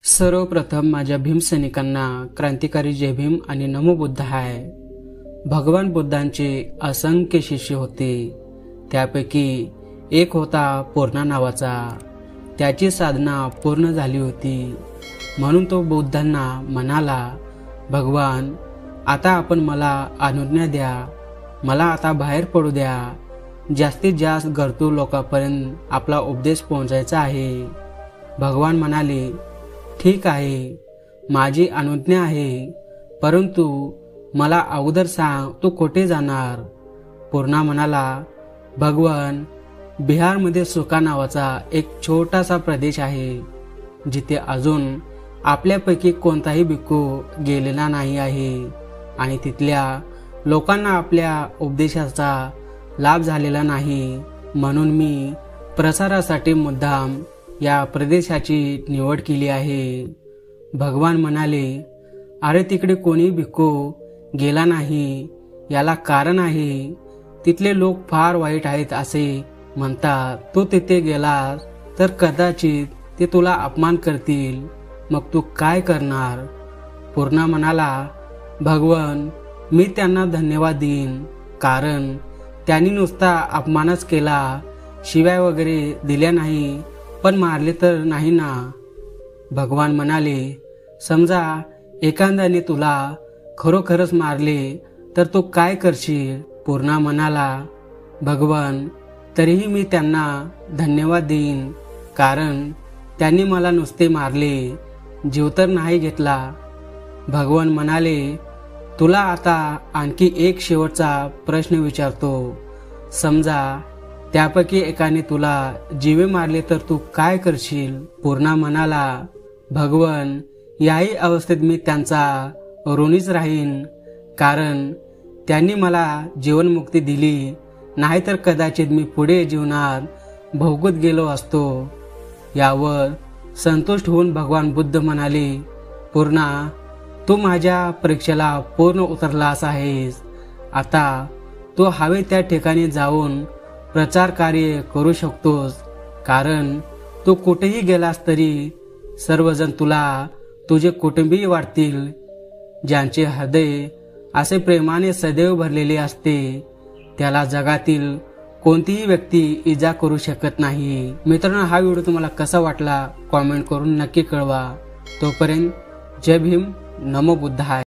सर्वप्रथम माझ्या भीमसैनिकांना क्रांतिकारी जय भीम आणि नमो बुद्ध आहे। भगवान बुद्धांचे असंख्य शिष्य होते, त्यापैकी एक होता पूर्णा नावाचा। त्याची साधना पूर्ण झाली होती, म्हणून तो बुद्धांना म्हणाला, भगवान आता आपण मला अनुज्ञा द्या, मला आता बाहेर पडू द्या, जास्तीत जास्त गरजू लोकांपर्यंत आपला उपदेश पोहोचायचा आहे। भगवान म्हणाले, ठीक आहे, माझी अनुज्ञा आहे, परंतु मला अगोदर सांग तू कुठे जाणार। पूर्णा म्हणाला, भगवान बिहारमध्ये सुका नावाचा एक छोटासा प्रदेश आहे, जिथे अजून आपल्यापैकी कोणताही भिक्खू गेलेला नाही आहे आणि तिथल्या लोकांना आपल्या उपदेशाचा लाभ झालेला नाही, म्हणून मी प्रसारासाठी मुद्दाम या प्रदेशाची निवड केली आहे। भगवान म्हणाले, अरे तिकडे कोणी भिक्खू गेला नाही, याला कारण आहे, तिथले लोक फार वाईट आहेत असे म्हणतात। तू तिथे गेलास तर कदाचित ते तुला अपमान करतील, मग तू काय करणार। पूर्णा म्हणाला, भगवान मी त्यांना धन्यवाद देईन, कारण त्यांनी नुसता अपमानच केला, शिव्या वगैरे दिल्या नाही, पण मारले तर नाही ना। भगवान म्हणाले, समजा एखाद्याने तुला खरोखरच मारले तर तू काय करशील। पूर्णा म्हणाला, भगवान तरीही मी त्यांना धन्यवाद देईन, कारण त्यांनी मला नुसते मारले, जीव तर नाही घेतला। भगवान म्हणाले, तुला आता आणखी एक शेवटचा प्रश्न विचारतो, समजा त्यापैकी एकाने तुला जीवे मारले तर तू काय करशील। पूर्णा म्हणाला, भगवान याही अवस्थेत मी त्यांचा ऋणीच राहीन, कारण त्यांनी मला जीवनमुक्ती दिली, नाहीतर कदाचित मी पुढे जीवनात भोगत गेलो असतो। यावर संतुष्ट होऊन भगवान बुद्ध म्हणाले, पूर्णा तू माझ्या परीक्षेला पूर्ण उतरलास आहेस, आता तू हवे त्या ठिकाणी जाऊन प्रचार कार्य करू शकतोस, कारण तू कुठेही गेलास तरी सर्वजण तुला तुझे कुटुंबीय वाटतील, ज्यांचे हृदय असे प्रेमाने सदैव भरलेले असते, त्याला जगातील कोणतीही व्यक्ती इजा करू शकत नाही। मित्रांनो, हा व्हिडिओ तुम्हाला कसा वाटला कॉमेंट करून नक्की कळवा। तोपर्यंत जय भीम, नमो बुद्धाय।